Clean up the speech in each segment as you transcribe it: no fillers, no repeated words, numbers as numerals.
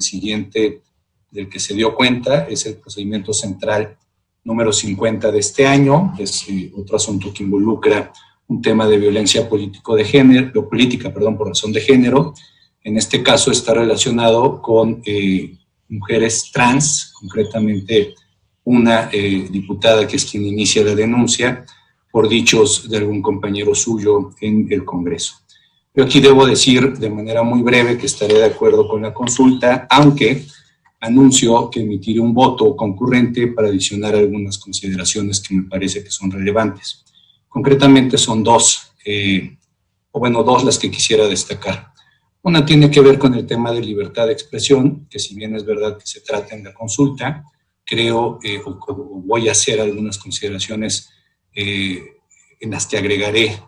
siguiente del que se dio cuenta es el procedimiento central número 50 de este año. Es otro asunto que involucra un tema de violencia política por razón de género. En este caso está relacionado con mujeres trans, concretamente una diputada que es quien inicia la denuncia por dichos de algún compañero suyo en el Congreso. Yo aquí debo decir de manera muy breve que estaré de acuerdo con la consulta, aunque anuncio que emitiré un voto concurrente para adicionar algunas consideraciones que me parece que son relevantes. Concretamente son dos las que quisiera destacar. Una tiene que ver con el tema de libertad de expresión, que si bien es verdad que se trata en la consulta, creo o voy a hacer algunas consideraciones en las que agregaré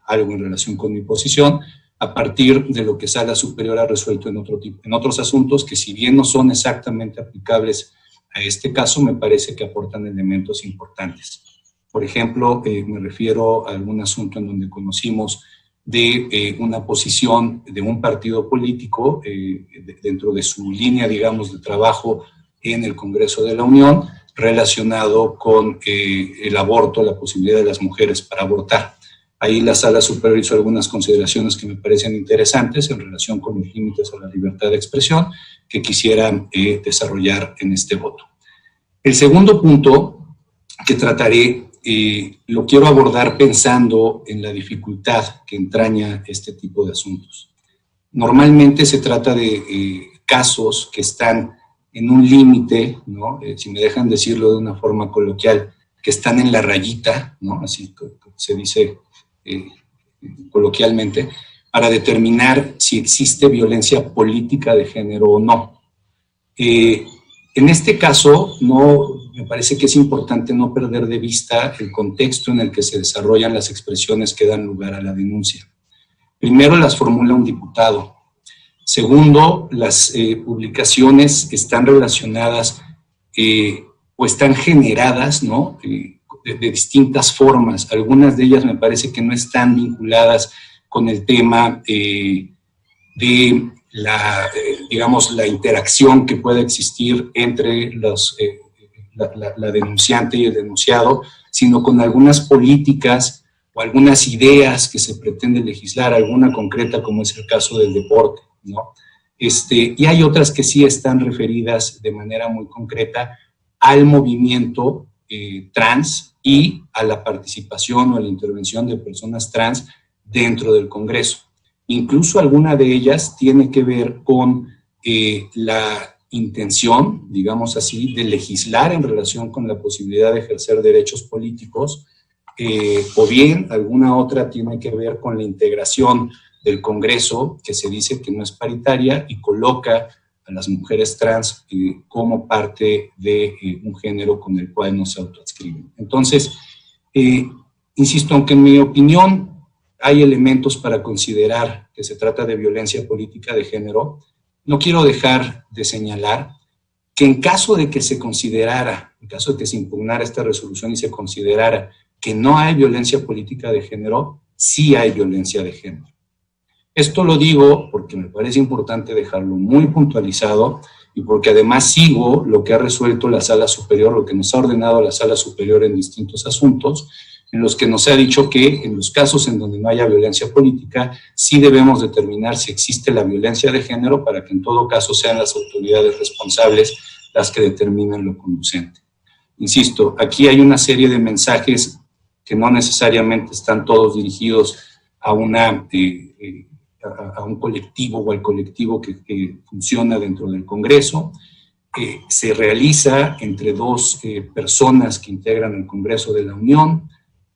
algo en relación con mi posición, a partir de lo que Sala Superior ha resuelto en otros asuntos que, si bien no son exactamente aplicables a este caso, me parece que aportan elementos importantes. Por ejemplo, me refiero a algún asunto en donde conocimos de una posición de un partido político dentro de su línea, digamos, de trabajo en el Congreso de la Unión, relacionado con el aborto, la posibilidad de las mujeres para abortar. Ahí la Sala Superior hizo algunas consideraciones que me parecen interesantes en relación con los límites a la libertad de expresión que quisiera desarrollar en este voto. El segundo punto que trataré lo quiero abordar pensando en la dificultad que entraña este tipo de asuntos. Normalmente se trata de casos que están en un límite, ¿no? Si me dejan decirlo de una forma coloquial, que están en la rayita, ¿no? Así se dice coloquialmente, para determinar si existe violencia política de género o no. En este caso, me parece que es importante no perder de vista el contexto en el que se desarrollan las expresiones que dan lugar a la denuncia. Primero, las formula un diputado. Segundo, las publicaciones están relacionadas o están generadas, ¿no? De distintas formas. Algunas de ellas me parece que no están vinculadas con el tema de la interacción que pueda existir entre la denunciante y el denunciado, sino con algunas políticas o algunas ideas que se pretende legislar, alguna concreta como es el caso del deporte, ¿no? Y hay otras que sí están referidas de manera muy concreta al movimiento trans y a la participación o a la intervención de personas trans dentro del Congreso. Incluso alguna de ellas tiene que ver con la intención, digamos así, de legislar en relación con la posibilidad de ejercer derechos políticos, o bien alguna otra tiene que ver con la integración del Congreso, que se dice que no es paritaria y coloca a las mujeres trans como parte de un género con el cual no se autoadscriben. Entonces, insisto, aunque en mi opinión hay elementos para considerar que se trata de violencia política de género, no quiero dejar de señalar que en caso de que se considerara, en caso de que se impugnara esta resolución y se considerara que no hay violencia política de género, sí hay violencia de género. Esto lo digo porque me parece importante dejarlo muy puntualizado y porque además sigo lo que ha resuelto la Sala Superior, lo que nos ha ordenado la Sala Superior en distintos asuntos, en los que nos ha dicho que en los casos en donde no haya violencia política, sí debemos determinar si existe la violencia de género para que en todo caso sean las autoridades responsables las que determinen lo conducente. Insisto, aquí hay una serie de mensajes que no necesariamente están todos dirigidos a un colectivo o al colectivo que funciona dentro del Congreso. Se realiza entre dos personas que integran el Congreso de la Unión.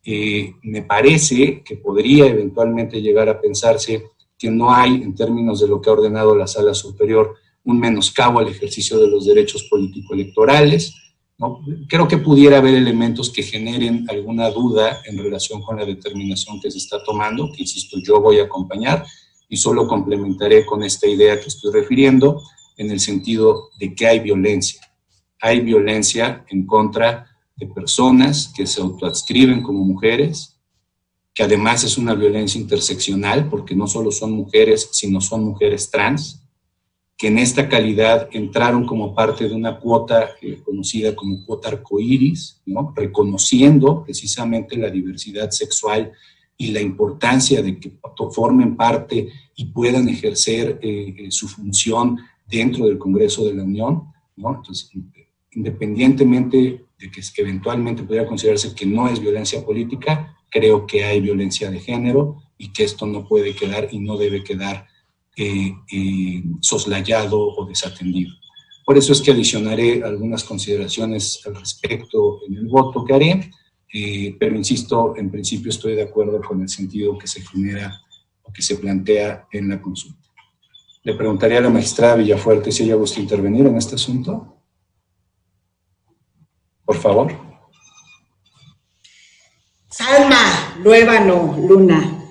Me parece que podría eventualmente llegar a pensarse que no hay, en términos de lo que ha ordenado la Sala Superior, un menoscabo al ejercicio de los derechos político-electorales, ¿no? Creo que pudiera haber elementos que generen alguna duda en relación con la determinación que se está tomando, que insisto, yo voy a acompañar y solo complementaré con esta idea que estoy refiriendo, en el sentido de que hay violencia. Hay violencia en contra de personas que se autoadscriben como mujeres, que además es una violencia interseccional, porque no solo son mujeres, sino son mujeres trans, que en esta calidad entraron como parte de una cuota conocida como cuota arcoíris, ¿no? Reconociendo precisamente la diversidad sexual y la importancia de que formen parte y puedan ejercer su función dentro del Congreso de la Unión, ¿no? Entonces, independientemente de que eventualmente pudiera considerarse que no es violencia política, creo que hay violencia de género y que esto no puede quedar y no debe quedar soslayado o desatendido. Por eso es que adicionaré algunas consideraciones al respecto en el voto que haré, pero insisto, en principio estoy de acuerdo con el sentido que se genera o que se plantea en la consulta. Le preguntaría a la magistrada Villafuerte si ella gusta intervenir en este asunto. Por favor. Salma Luévano Luna,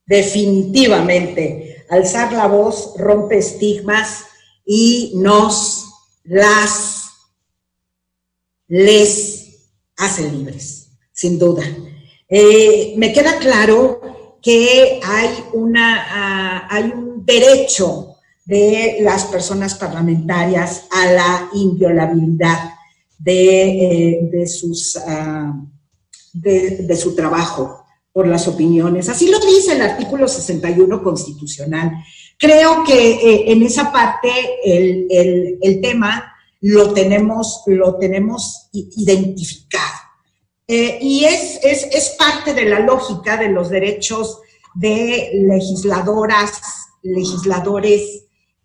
definitivamente, alzar la voz rompe estigmas y les hace libres, sin duda. Me queda claro que hay un derecho de las personas parlamentarias a la inviolabilidad de su trabajo por las opiniones. Así lo dice el artículo 61 constitucional. Creo que en esa parte el tema lo tenemos identificado. Y es parte de la lógica de los derechos de legisladores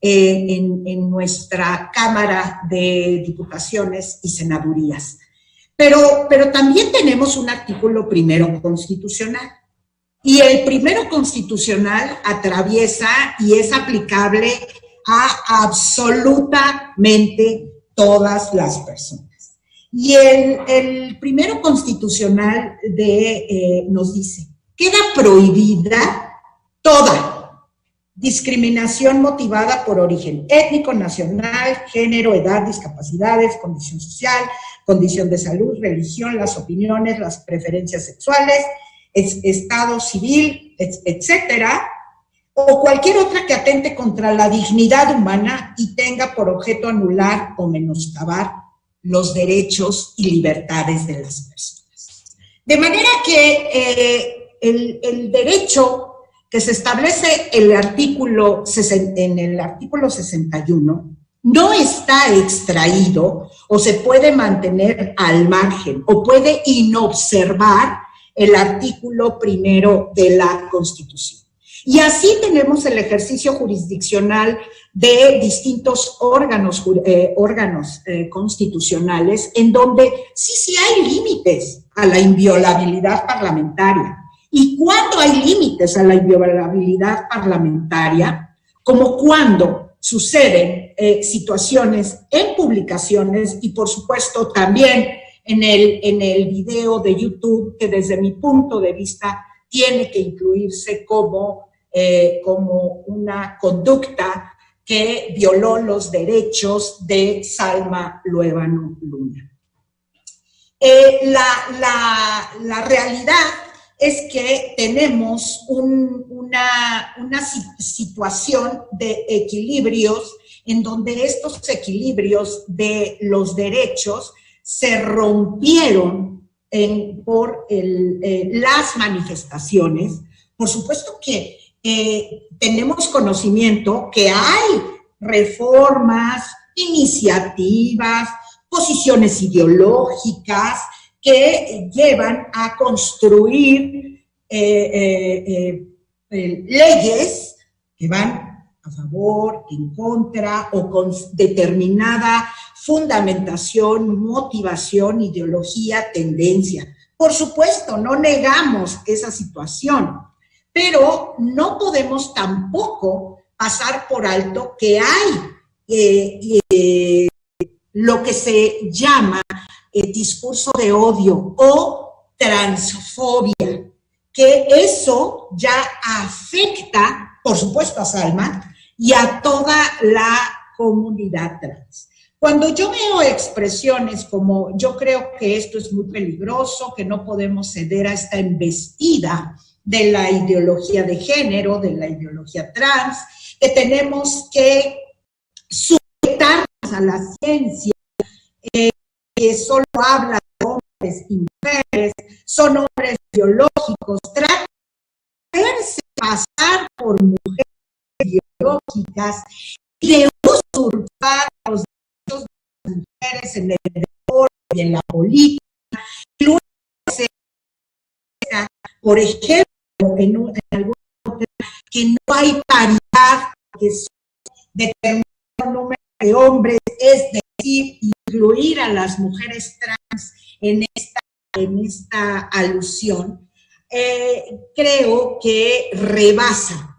en nuestra Cámara de Diputaciones y Senadurías. Pero también tenemos un artículo primero constitucional. Y el primero constitucional atraviesa y es aplicable a absolutamente todas las personas. Y el primero constitucional nos dice, queda prohibida toda discriminación motivada por origen étnico, nacional, género, edad, discapacidades, condición social, condición de salud, religión, las opiniones, las preferencias sexuales, estado civil, etcétera, o cualquier otra que atente contra la dignidad humana y tenga por objeto anular o menoscabar los derechos y libertades de las personas. De manera que el derecho que se establece en el artículo 61 no está extraído o se puede mantener al margen o puede inobservar el artículo primero de la Constitución. Y así tenemos el ejercicio jurisdiccional de distintos órganos constitucionales en donde sí hay límites a la inviolabilidad parlamentaria. Y cuando hay límites a la inviolabilidad parlamentaria, como cuando suceden situaciones en publicaciones y por supuesto también en el video de YouTube, que desde mi punto de vista tiene que incluirse como una conducta que violó los derechos de Salma Luévano Luna. La realidad es que tenemos una situación de equilibrios en donde estos equilibrios de los derechos se rompieron por las manifestaciones. Por supuesto que tenemos conocimiento que hay reformas, iniciativas, posiciones ideológicas que llevan a construir leyes que van a favor, en contra o con determinada fundamentación, motivación, ideología, tendencia. Por supuesto, no negamos esa situación, pero no podemos tampoco pasar por alto que hay lo que se llama discurso de odio o transfobia, que eso ya afecta, por supuesto, a Salma y a toda la comunidad trans. Cuando yo veo expresiones como yo creo que esto es muy peligroso, que no podemos ceder a esta embestida de la ideología de género, de la ideología trans, que tenemos que sujetarnos a la ciencia, que solo habla de hombres y mujeres, son hombres biológicos, tratan de hacerse pasar por mujeres biológicas y de usurpar los derechos de las mujeres en el deporte y en la política. Y luego se deja, por ejemplo, en alguna otra, que no hay paridad, que determinado número de hombres, es decir, incluir a las mujeres trans en esta alusión, creo que rebasa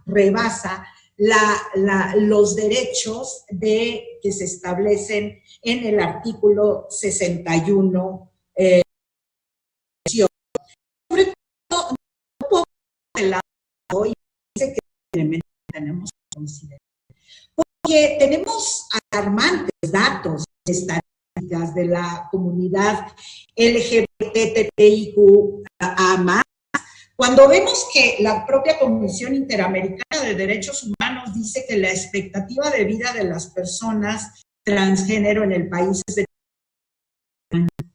los derechos que se establecen en el artículo 61. Sobre todo, un poco de lado, y dice que tenemos que considerar, porque tenemos alarmantes datos, estadísticas de la comunidad LGBTIQA+, cuando vemos que la propia Comisión Interamericana de Derechos Humanos dice que la expectativa de vida de las personas transgénero en el país es de 30 años.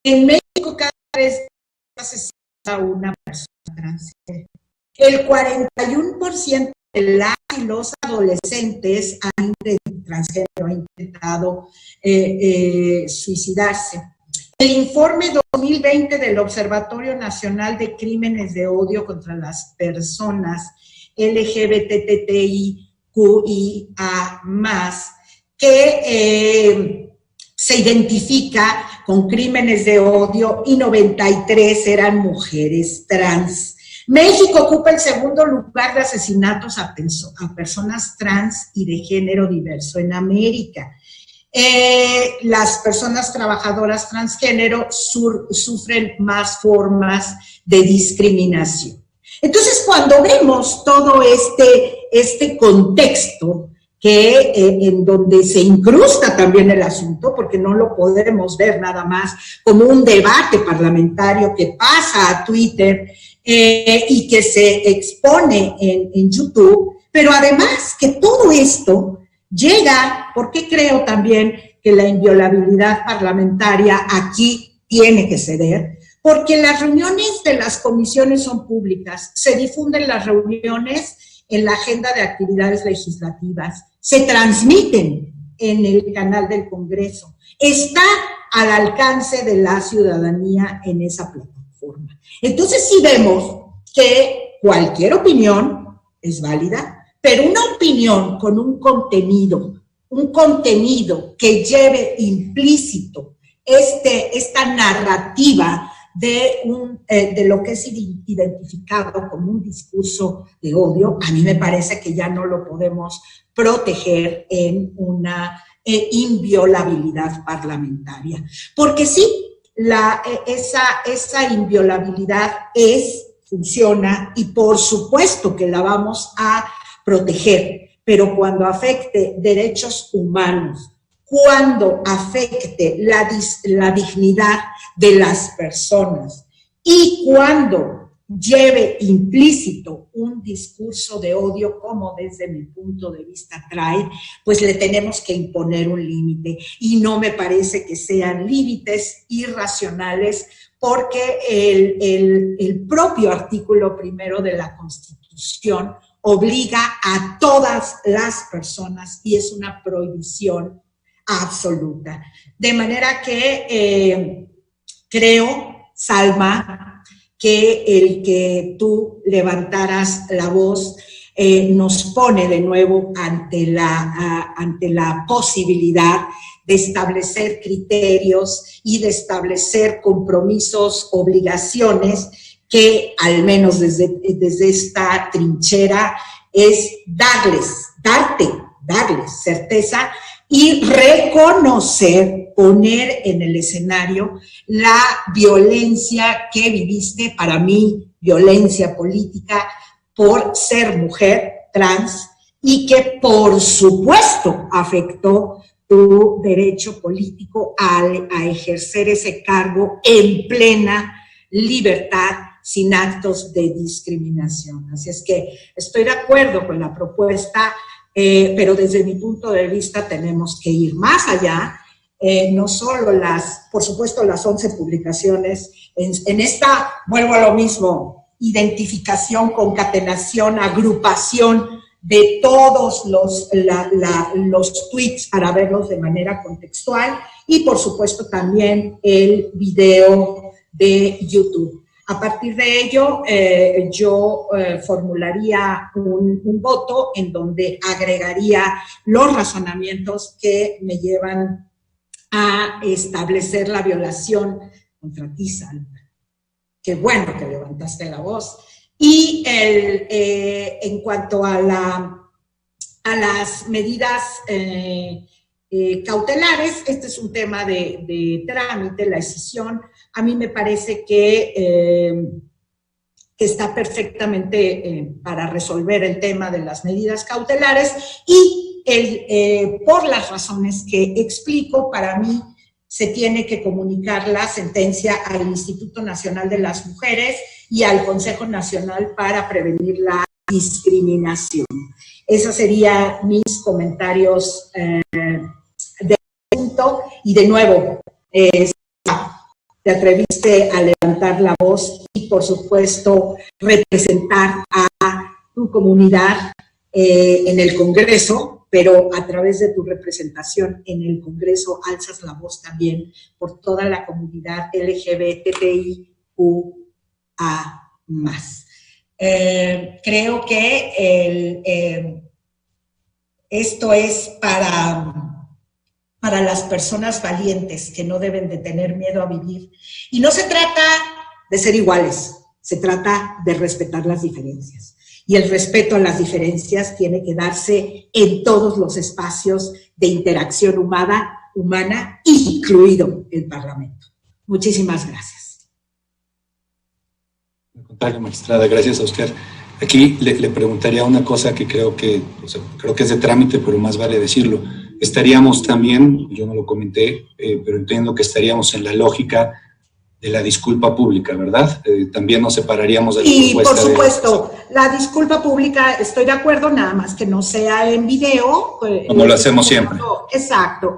En México cada 3 días asesina una persona transgénero. El 41% de las y los adolescentes transgénero han intentado suicidarse. El informe 2020 del Observatorio Nacional de Crímenes de Odio contra las Personas LGBTIQIA+, que se identifica con crímenes de odio y 93 eran mujeres trans. México ocupa el segundo lugar de asesinatos a personas trans y de género diverso en América. Las personas trabajadoras transgénero sufren más formas de discriminación. Entonces, cuando vemos todo este contexto en donde se incrusta también el asunto, porque no lo podemos ver nada más como un debate parlamentario que pasa a Twitter y que se expone en YouTube, pero además que todo esto llega, porque creo también que la inviolabilidad parlamentaria aquí tiene que ceder, porque las reuniones de las comisiones son públicas, se difunden las reuniones en la agenda de actividades legislativas, se transmiten en el canal del Congreso, está al alcance de la ciudadanía en esa plataforma. Entonces sí vemos que cualquier opinión es válida, pero una opinión con un contenido que lleve implícito esta narrativa de lo que es identificado como un discurso de odio, a mí me parece que ya no lo podemos proteger en una inviolabilidad parlamentaria. Porque sí, esa inviolabilidad funciona y por supuesto que la vamos a proteger, pero cuando afecte derechos humanos, cuando afecte la dignidad de las personas y cuando lleve implícito un discurso de odio, como desde mi punto de vista trae, pues le tenemos que imponer un límite. Y no me parece que sean límites irracionales, porque el propio artículo 1 de la Constitución obliga a todas las personas y es una prohibición absoluta. De manera que creo, Salma, que el que tú levantaras la voz nos pone de nuevo ante la posibilidad de establecer criterios y de establecer compromisos, obligaciones, que al menos desde esta trinchera es darles certeza y reconocer, poner en el escenario la violencia que viviste, para mí, violencia política, por ser mujer trans y que por supuesto afectó tu derecho político a ejercer ese cargo en plena libertad, sin actos de discriminación. Así es que estoy de acuerdo con la propuesta pero desde mi punto de vista tenemos que ir más allá. No solo por supuesto, las 11 publicaciones, en esta, vuelvo a lo mismo, identificación, concatenación, agrupación de todos los tweets para verlos de manera contextual y, por supuesto, también el video de YouTube. A partir de ello, yo formularía un voto en donde agregaría los razonamientos que me llevan a establecer la violación contra ti, Sandra. Qué bueno que levantaste la voz. Y en cuanto a las medidas cautelares, este es un tema de trámite, la decisión. A mí me parece que está perfectamente para resolver el tema de las medidas cautelares y por las razones que explico, para mí se tiene que comunicar la sentencia al Instituto Nacional de las Mujeres y al Consejo Nacional para Prevenir la Discriminación. Esos serían mis comentarios del punto. Y de nuevo, te atreviste a levantar la voz y, por supuesto, representar a tu comunidad en el Congreso, pero a través de tu representación en el Congreso alzas la voz también por toda la comunidad LGBTIQA+. Creo que esto es para las personas valientes que no deben de tener miedo a vivir. Y no se trata de ser iguales, se trata de respetar las diferencias. Y el respeto a las diferencias tiene que darse en todos los espacios de interacción humana, incluido el Parlamento. Muchísimas gracias. Al contrario, magistrada, gracias a usted. Aquí le preguntaría una cosa que creo que es de trámite, pero más vale decirlo. Estaríamos también, yo no lo comenté, pero entiendo que estaríamos en la lógica de la disculpa pública, ¿verdad? También nos separaríamos de la propuesta. Y, por supuesto, la disculpa pública, estoy de acuerdo, nada más que no sea en video. Como lo hacemos siempre. Exacto,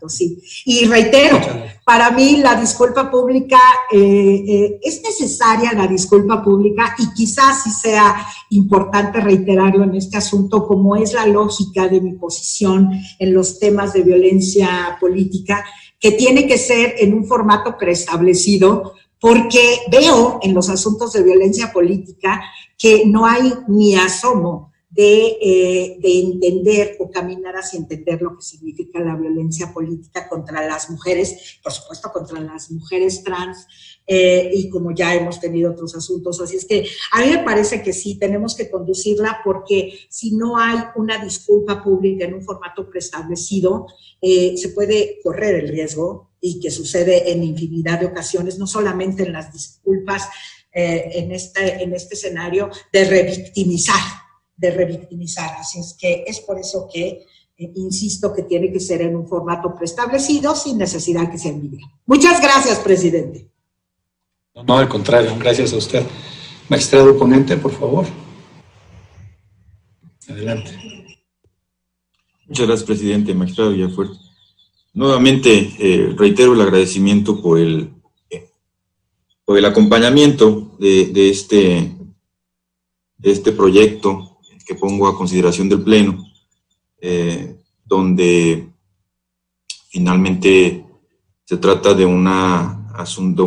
sí. Y reitero, para mí la disculpa pública, es necesaria la disculpa pública y quizás sí sea importante reiterarlo en este asunto, como es la lógica de mi posición en los temas de violencia política, que tiene que ser en un formato preestablecido, porque veo en los asuntos de violencia política que no hay ni asomo de entender o caminar hacia entender lo que significa la violencia política contra las mujeres, por supuesto contra las mujeres trans, y como ya hemos tenido otros asuntos. Así es que a mí me parece que sí, tenemos que conducirla, porque si no hay una disculpa pública en un formato preestablecido, se puede correr el riesgo, y que sucede en infinidad de ocasiones, no solamente en las disculpas, en este escenario, de revictimizar. Así es que es por eso que insisto que tiene que ser en un formato preestablecido, sin necesidad que sea en video. Muchas gracias, presidente. No, al contrario, gracias a usted. Magistrado ponente, por favor. Adelante. Muchas gracias, presidente. Magistrado Villafuerte. Nuevamente reitero el agradecimiento por el acompañamiento de este proyecto que pongo a consideración del Pleno, donde finalmente se trata de un asunto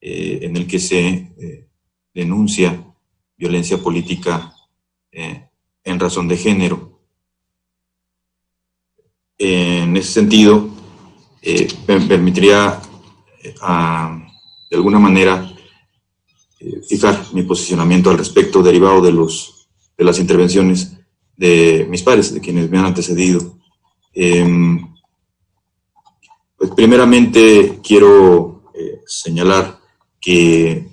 en el que se denuncia violencia política en razón de género. En ese sentido, me permitiría de alguna manera fijar mi posicionamiento al respecto, derivado de las intervenciones de mis pares, de quienes me han antecedido. Pues primeramente quiero señalar que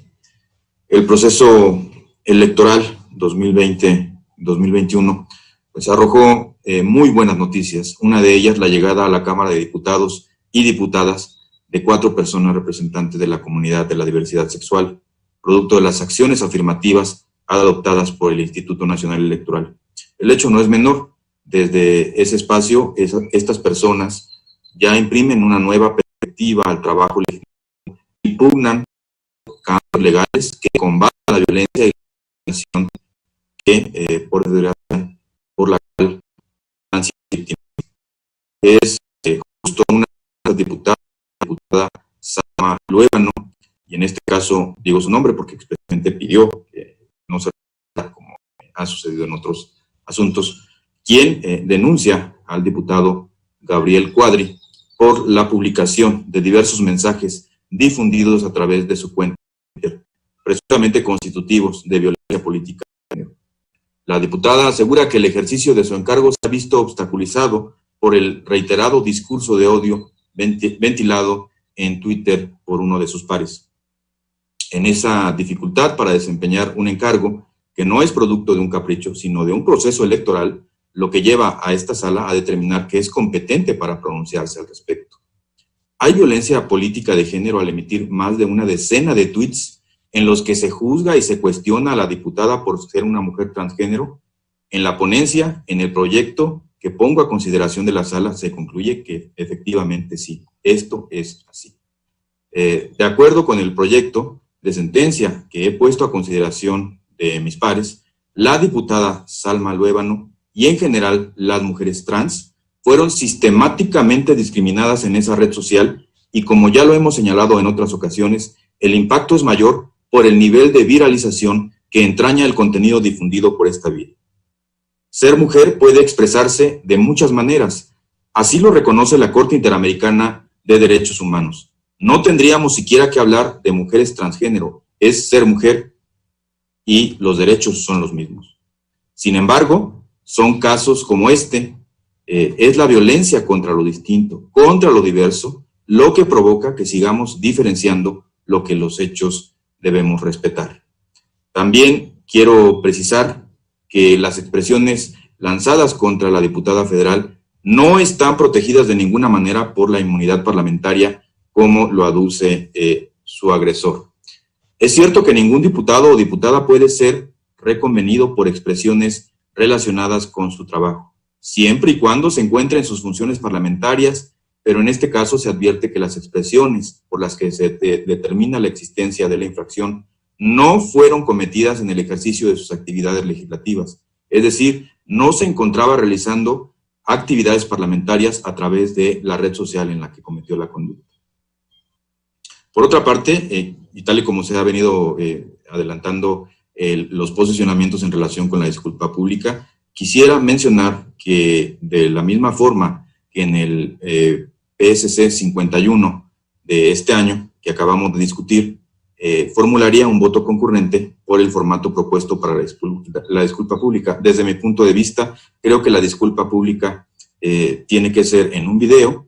el proceso electoral 2020-2021 pues arrojó muy buenas noticias. Una de ellas, la llegada a la Cámara de Diputados y Diputadas de 4 personas representantes de la comunidad de la diversidad sexual, producto de las acciones afirmativas adoptadas por el Instituto Nacional Electoral. El hecho no es menor. Desde ese espacio, estas personas ya imprimen una nueva perspectiva al trabajo legislativo, impugnan cambios legales que combaten la violencia y la discriminación que por la cual han sido víctimas. Es justo una diputada Salma Luébano, y en este caso digo su nombre porque expresamente pidió que no se repita como ha sucedido en otros asuntos, quien denuncia al diputado Gabriel Cuadri por la publicación de diversos mensajes difundidos a través de su cuenta, presuntamente constitutivos de violencia política de género. La diputada asegura que el ejercicio de su encargo se ha visto obstaculizado por el reiterado discurso de odio ventilado en Twitter por uno de sus pares. En esa dificultad para desempeñar un encargo que no es producto de un capricho, sino de un proceso electoral, lo que lleva a esta sala a determinar que es competente para pronunciarse al respecto. Hay violencia política de género al emitir más de una decena de tweets en los que se juzga y se cuestiona a la diputada por ser una mujer transgénero. En la ponencia, en el proyecto que pongo a consideración de la sala, se concluye que efectivamente sí, esto es así. De acuerdo con el proyecto de sentencia que he puesto a consideración de mis pares, la diputada Salma Luébano y en general las mujeres trans fueron sistemáticamente discriminadas en esa red social y, como ya lo hemos señalado en otras ocasiones, el impacto es mayor por el nivel de viralización que entraña el contenido difundido por esta vía. Ser mujer puede expresarse de muchas maneras, así lo reconoce la Corte Interamericana de Derechos Humanos. No tendríamos siquiera que hablar de mujeres transgénero, es ser mujer y los derechos son los mismos. Sin embargo, son casos como este, es la violencia contra lo distinto, contra lo diverso, lo que provoca que sigamos diferenciando lo que los hechos debemos respetar. También quiero precisar que las expresiones lanzadas contra la diputada federal no están protegidas de ninguna manera por la inmunidad parlamentaria, como lo aduce su agresor. Es cierto que ningún diputado o diputada puede ser reconvenido por expresiones relacionadas con su trabajo, siempre y cuando se encuentre en sus funciones parlamentarias, pero en este caso se advierte que las expresiones por las que se determina la existencia de la infracción no fueron cometidas en el ejercicio de sus actividades legislativas, es decir, no se encontraba realizando actividades parlamentarias a través de la red social en la que cometió la conducta. Por otra parte, y tal y como se ha venido adelantando los posicionamientos en relación con la disculpa pública, quisiera mencionar que de la misma forma que en el PSC 51 de este año, que acabamos de discutir, formularía un voto concurrente por el formato propuesto para la disculpa pública. Desde mi punto de vista, creo que la disculpa pública tiene que ser en un video,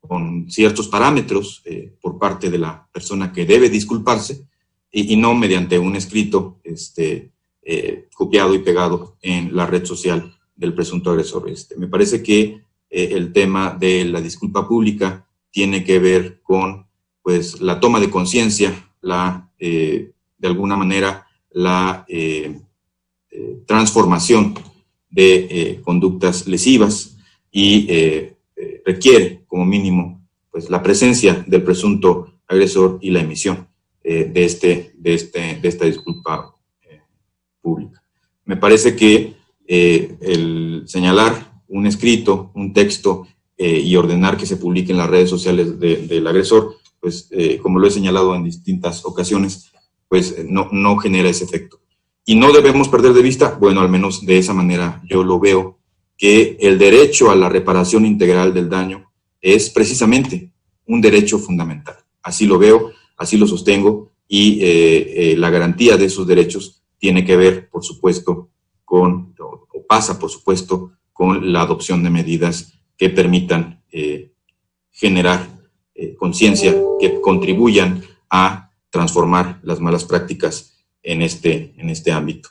con ciertos parámetros por parte de la persona que debe disculparse, y no mediante un escrito copiado y pegado en la red social del presunto agresor. Me parece que el tema de la disculpa pública tiene que ver con pues la toma de conciencia, de alguna manera la transformación de conductas lesivas y requiere como mínimo pues la presencia del presunto agresor y la emisión de esta disculpa pública. Me parece que el señalar un escrito, un texto y ordenar que se publique en las redes sociales del agresor, pues como lo he señalado en distintas ocasiones, pues no genera ese efecto. Y no debemos perder de vista, bueno, al menos de esa manera yo lo veo, que el derecho a la reparación integral del daño es precisamente un derecho fundamental. Así lo veo, así lo sostengo, y la garantía de esos derechos tiene que ver, por supuesto, o pasa, por supuesto, con la adopción de medidas que permitan generar conciencia, que contribuyan a transformar las malas prácticas en este ámbito.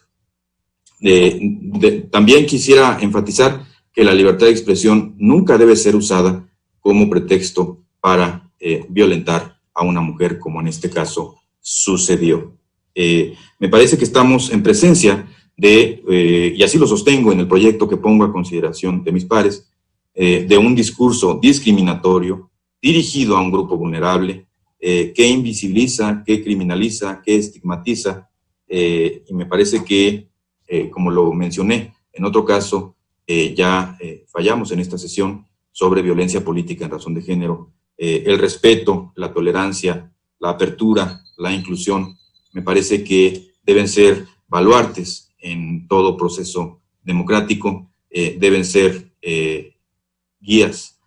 También quisiera enfatizar que la libertad de expresión nunca debe ser usada como pretexto para violentar a una mujer, como en este caso sucedió. Me parece que estamos en presencia y así lo sostengo en el proyecto que pongo a consideración de mis pares, de un discurso discriminatorio dirigido a un grupo vulnerable, que invisibiliza, que criminaliza, que estigmatiza, y me parece que, como lo mencioné en otro caso, ya fallamos en esta sesión sobre violencia política en razón de género. El respeto, la tolerancia, la apertura, la inclusión, me parece que deben ser baluartes en todo proceso democrático, deben ser guías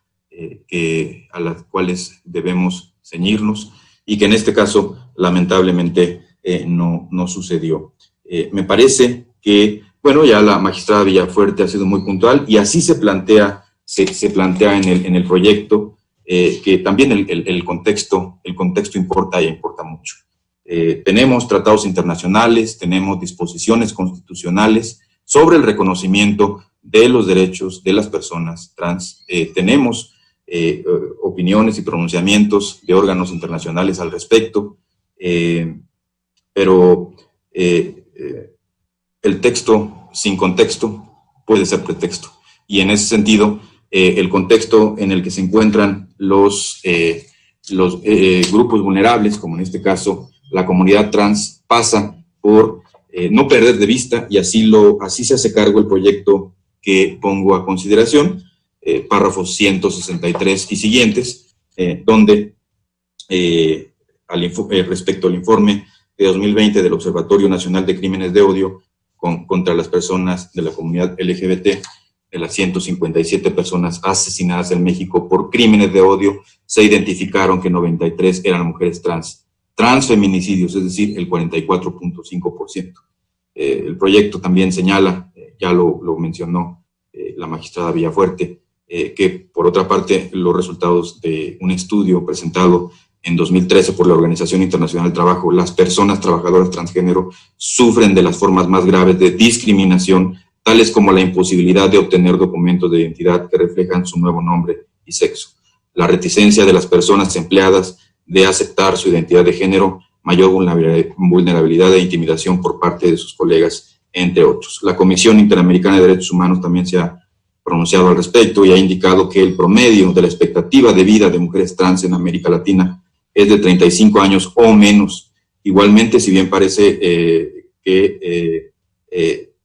a las cuales debemos ceñirnos, y que en este caso lamentablemente no sucedió. Me parece que, bueno, ya la magistrada Villafuerte ha sido muy puntual, y así se plantea en el proyecto, que también el contexto importa y importa mucho. Tenemos tratados internacionales, tenemos disposiciones constitucionales sobre el reconocimiento de los derechos de las personas trans, tenemos opiniones y pronunciamientos de órganos internacionales al respecto, pero el texto sin contexto puede ser pretexto, y en ese sentido el contexto en el que se encuentran los grupos vulnerables, como en este caso la comunidad trans, pasa por no perder de vista, y así se hace cargo el proyecto que pongo a consideración, párrafos 163 y siguientes, donde respecto al informe de 2020 del Observatorio Nacional de Crímenes de Odio contra las personas de la comunidad LGBT, de las 157 personas asesinadas en México por crímenes de odio, se identificaron que 93 eran mujeres transfeminicidios, es decir, el 44.5%. El proyecto también señala, ya lo mencionó la magistrada Villafuerte, que por otra parte los resultados de un estudio presentado en 2013 por la Organización Internacional del Trabajo, las personas trabajadoras transgénero sufren de las formas más graves de discriminación, tales como la imposibilidad de obtener documentos de identidad que reflejan su nuevo nombre y sexo, la reticencia de las personas empleadas de aceptar su identidad de género, mayor vulnerabilidad e intimidación por parte de sus colegas, entre otros. La Comisión Interamericana de Derechos Humanos también se ha pronunciado al respecto y ha indicado que el promedio de la expectativa de vida de mujeres trans en América Latina es de 35 años o menos. Igualmente, si bien parece que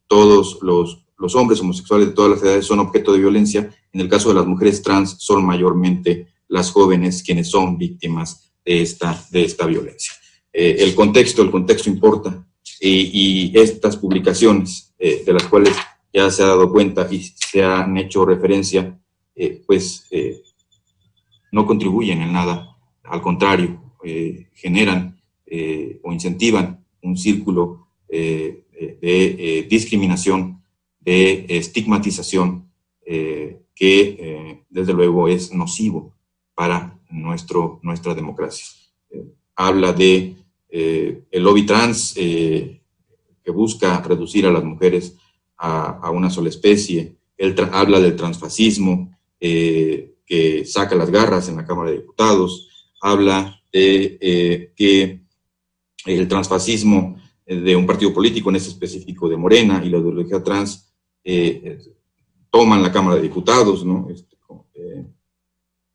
todos los hombres homosexuales de todas las edades son objeto de violencia, en el caso de las mujeres trans son mayormente las jóvenes quienes son víctimas de esta violencia. El contexto importa, y estas publicaciones de las cuales ya se ha dado cuenta y se han hecho referencia, no contribuyen en nada, al contrario, generan o incentivan un círculo de discriminación, de estigmatización, que desde luego es nocivo para nuestra democracia. Habla de el lobby trans, que busca reducir a las mujeres a una sola especie. Habla del transfascismo, que saca las garras en la Cámara de Diputados. Habla de que el transfascismo de un partido político, en este específico de Morena, y la ideología trans toman la Cámara de Diputados, ¿no?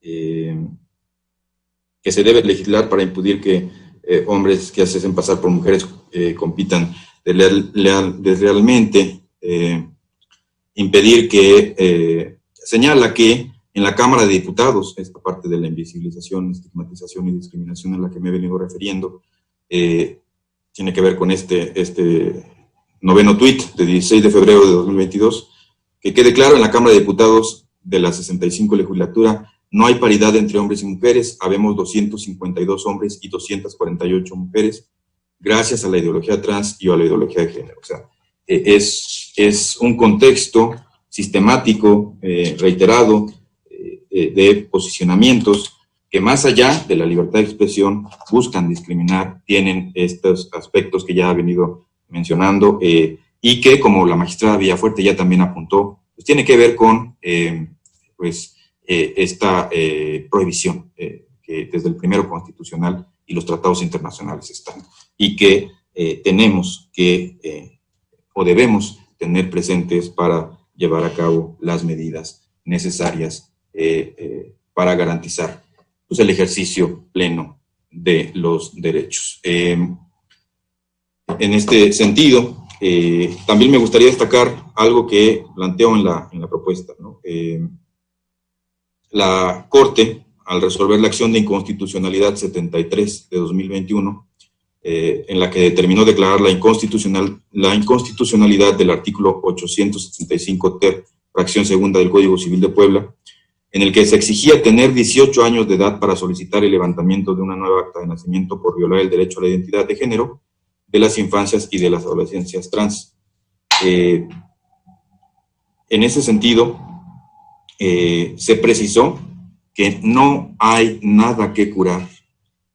Que se debe legislar para impedir que hombres que se hacen pasar por mujeres compitan deslealmente, impedir que señala que en la Cámara de Diputados, esta parte de la invisibilización, estigmatización y discriminación a la que me he venido refiriendo, tiene que ver con este noveno tuit de 16 de febrero de 2022, que quede claro: en la Cámara de Diputados de la 65 legislatura no hay paridad entre hombres y mujeres, habemos 252 hombres y 248 mujeres, gracias a la ideología trans y a la ideología de género. O sea, es un contexto sistemático, reiterado, de posicionamientos que, más allá de la libertad de expresión, buscan discriminar, tienen estos aspectos que ya ha venido mencionando, y que, como la magistrada Villafuerte ya también apuntó, pues tiene que ver con esta prohibición que desde el primero constitucional y los tratados internacionales están, y que tenemos que o debemos tener presentes para llevar a cabo las medidas necesarias para garantizar pues, el ejercicio pleno de los derechos. En este sentido, también me gustaría destacar algo que planteo en la propuesta, ¿no? La Corte, al resolver la acción de inconstitucionalidad 73 de 2021, en la que determinó declarar la inconstitucionalidad del artículo 875 ter, fracción segunda del Código Civil de Puebla, en el que se exigía tener 18 años de edad para solicitar el levantamiento de una nueva acta de nacimiento por violar el derecho a la identidad de género de las infancias y de las adolescencias trans. En ese sentido, se precisó que no hay nada que curar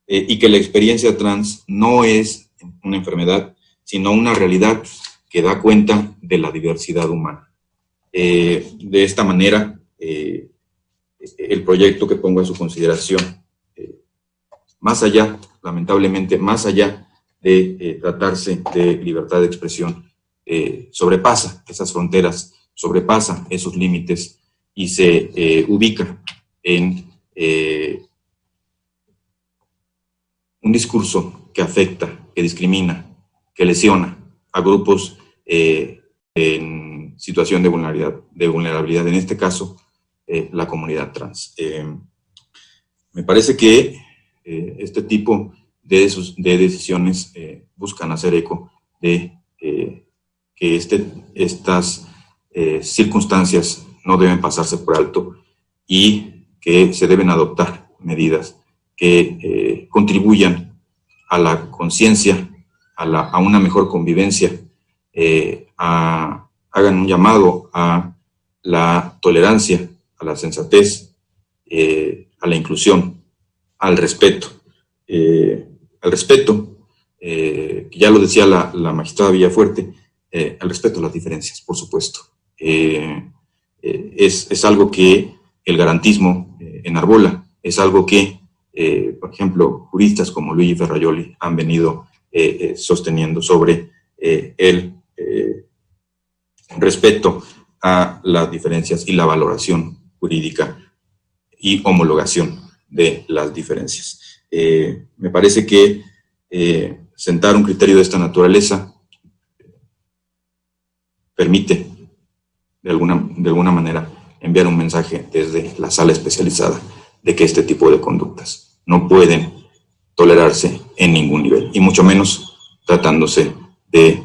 y que la experiencia trans no es una enfermedad, sino una realidad que da cuenta de la diversidad humana. De esta manera, el proyecto que pongo a su consideración, más allá, lamentablemente, más allá de tratarse de libertad de expresión, sobrepasa esas fronteras, sobrepasa esos límites y se ubica en un discurso que afecta, que discrimina, que lesiona a grupos en situación de vulnerabilidad, en este caso, la comunidad trans. Me parece que este tipo de decisiones buscan hacer eco de que estas circunstancias no deben pasarse por alto y que se deben adoptar medidas que contribuyan a la conciencia, a una mejor convivencia, hagan un llamado a la tolerancia, a la sensatez, a la inclusión, al respeto. Que ya lo decía la magistrada Villafuerte, al respeto a las diferencias, por supuesto. Es algo que el garantismo enarbola, es algo que, por ejemplo, juristas como Luigi Ferrajoli han venido sosteniendo sobre el respeto a las diferencias y la valoración jurídica y homologación de las diferencias. Me parece que sentar un criterio de esta naturaleza permite de alguna manera enviar un mensaje desde la sala especializada de que este tipo de conductas no pueden tolerarse en ningún nivel, y mucho menos tratándose de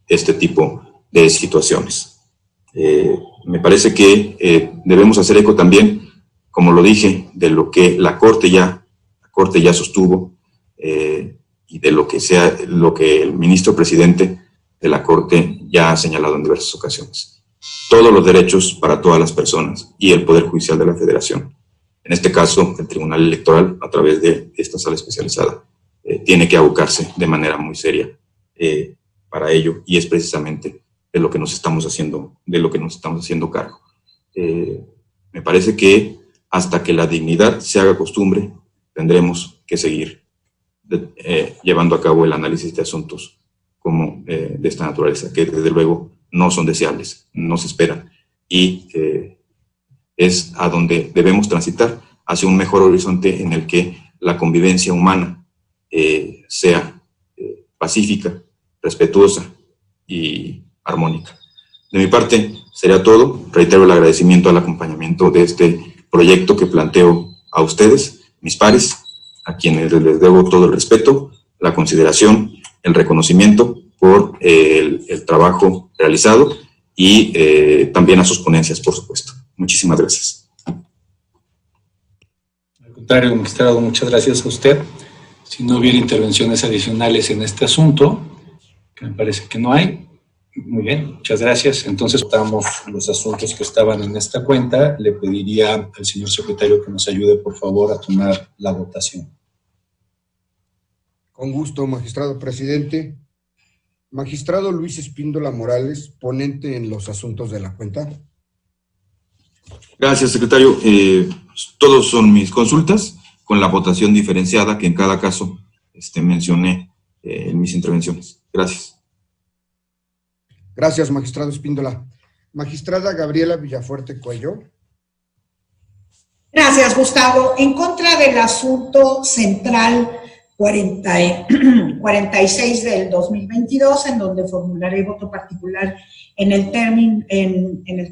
este tipo de situaciones. Me parece que debemos hacer eco también, como lo dije, de lo que la Corte ya sostuvo y de lo que el ministro presidente de la Corte ya ha señalado en diversas ocasiones. Todos los derechos para todas las personas y el Poder Judicial de la Federación, en este caso el Tribunal Electoral, a través de esta sala especializada, tiene que abocarse de manera muy seria para ello, y es precisamente de lo que nos estamos haciendo cargo. Me parece que hasta que la dignidad se haga costumbre, tendremos que seguir llevando a cabo el análisis de asuntos como de esta naturaleza, que desde luego no son deseables, no se esperan, y es a donde debemos transitar, hacia un mejor horizonte en el que la convivencia humana sea pacífica, respetuosa y armónica. De mi parte sería todo. Reitero el agradecimiento al acompañamiento de este proyecto que planteo a ustedes, mis pares, a quienes les debo todo el respeto, la consideración, el reconocimiento por el trabajo realizado y también a sus ponencias, por supuesto. Muchísimas gracias. Al contrario, magistrado, muchas gracias a usted. Si no hubiera intervenciones adicionales en este asunto, que me parece que no hay. Muy bien, muchas gracias. Entonces, votamos los asuntos que estaban en esta cuenta. Le pediría al señor secretario que nos ayude, por favor, a tomar la votación. Con gusto, magistrado presidente. Magistrado Luis Espíndola Morales, ponente en los asuntos de la cuenta. Gracias, secretario. Todos son mis consultas, con la votación diferenciada que en cada caso mencioné en mis intervenciones. Gracias. Gracias, magistrado Espíndola. Magistrada Gabriela Villafuerte Cuello. Gracias, Gustavo. En contra del asunto central 46 del 2022, en donde formularé voto particular en los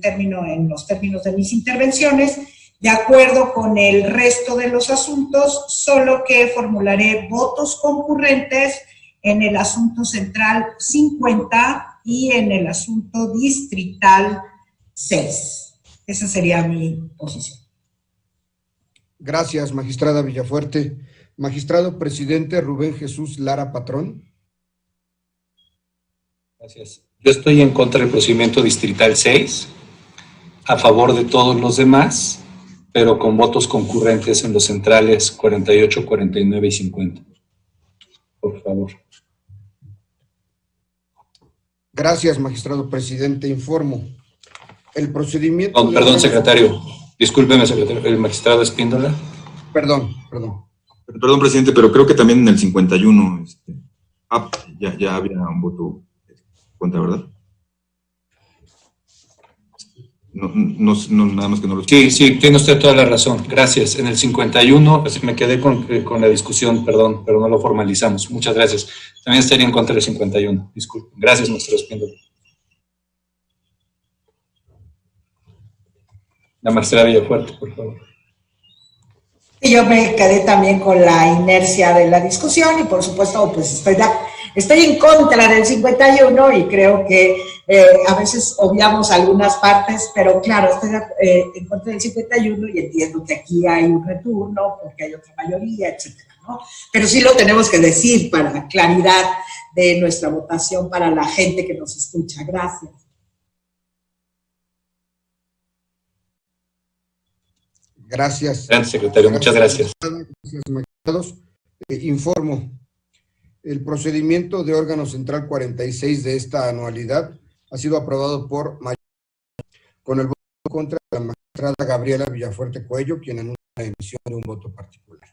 términos de mis intervenciones, de acuerdo con el resto de los asuntos, solo que formularé votos concurrentes en el asunto central 50 y en el asunto distrital 6. Esa sería mi posición. Gracias, magistrada Villafuerte. Magistrado presidente Rubén Jesús Lara Patrón. Gracias. Yo estoy en contra del procedimiento distrital 6, a favor de todos los demás, pero con votos concurrentes en los centrales 48, 49 y 50. Por favor. Gracias, magistrado presidente. Informo. El procedimiento... Perdón, secretario. Discúlpeme, secretario. El magistrado Espíndola. Perdón. Perdón, presidente, pero creo que también en el 51 ya había un voto contra, ¿verdad? No, nada más que no lo... Sí, tiene usted toda la razón. Gracias. En el 51, pues me quedé con la discusión, perdón, pero no lo formalizamos. Muchas gracias. También estaría en contra del 51. Disculpen. Gracias, maestro Espíndola. La magistrada Villafuerte, por favor. Y yo me quedé también con la inercia de la discusión y por supuesto pues estoy en contra del 51 y creo que a veces obviamos algunas partes, pero claro, estoy en contra del 51 y entiendo que aquí hay un retorno porque hay otra mayoría, etcétera, ¿no? Pero sí lo tenemos que decir para claridad de nuestra votación para la gente que nos escucha. Gracias. Gracias. Gracias, secretario. Muchas gracias. Gracias, magistrados. Informo. El procedimiento de órgano central 46 de esta anualidad ha sido aprobado por mayoría, con el voto contra la magistrada Gabriela Villafuerte Cuello, quien anuncia la emisión de un voto particular.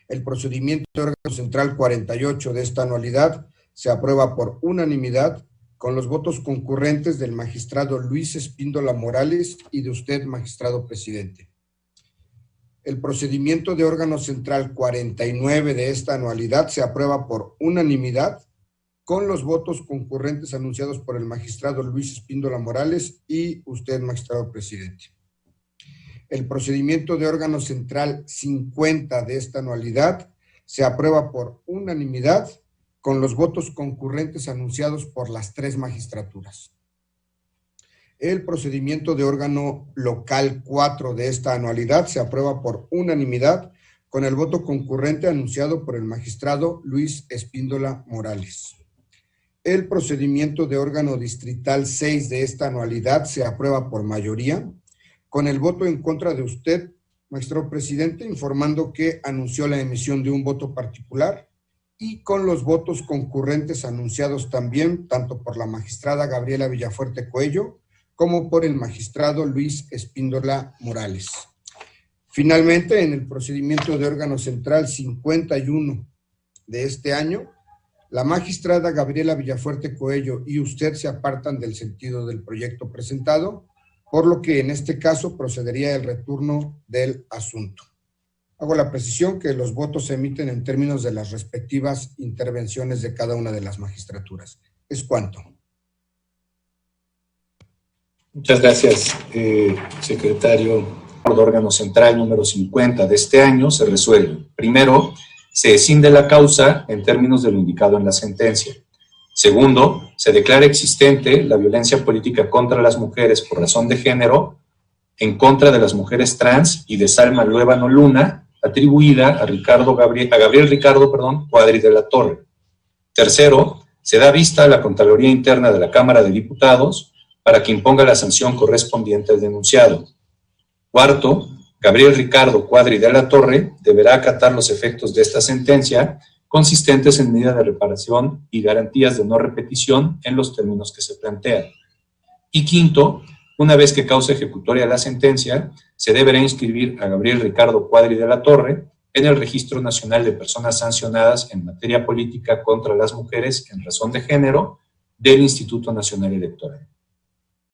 El procedimiento de órgano central 48 de esta anualidad se aprueba por unanimidad, con los votos concurrentes del magistrado Luis Espíndola Morales y de usted, magistrado presidente. El procedimiento de órgano central 49 de esta anualidad se aprueba por unanimidad, con los votos concurrentes anunciados por el magistrado Luis Espíndola Morales y usted, magistrado presidente. El procedimiento de órgano central 50 de esta anualidad se aprueba por unanimidad, con los votos concurrentes anunciados por las 3 magistraturas. El procedimiento de órgano local 4 de esta anualidad se aprueba por unanimidad, con el voto concurrente anunciado por el magistrado Luis Espíndola Morales. El procedimiento de órgano distrital 6 de esta anualidad se aprueba por mayoría, con el voto en contra de usted, magistrado presidente, informando que anunció la emisión de un voto particular, y con los votos concurrentes anunciados también, tanto por la magistrada Gabriela Villafuerte Cuello, como por el magistrado Luis Espíndola Morales. Finalmente, en el procedimiento de órgano central 51 de este año, la magistrada Gabriela Villafuerte Cuello y usted se apartan del sentido del proyecto presentado, por lo que en este caso procedería el retorno del asunto. Hago la precisión que los votos se emiten en términos de las respectivas intervenciones de cada una de las magistraturas. Es cuanto. Muchas gracias, secretario. El órgano central número 50 de este año se resuelve. Primero, se escinde la causa en términos de lo indicado en la sentencia. Segundo, se declara existente la violencia política contra las mujeres por razón de género, en contra de las mujeres trans y de Salma Luébano Luna, atribuida a Gabriel Ricardo Cuadri de la Torre. Tercero, se da vista a la Contraloría Interna de la Cámara de Diputados para que imponga la sanción correspondiente al denunciado. Cuarto, Gabriel Ricardo Cuadri de la Torre deberá acatar los efectos de esta sentencia consistentes en medida de reparación y garantías de no repetición en los términos que se plantean. Y quinto, una vez que cause ejecutoria la sentencia, se deberá inscribir a Gabriel Ricardo Cuadri de la Torre en el Registro Nacional de Personas Sancionadas en materia política contra las mujeres en razón de género, del Instituto Nacional Electoral.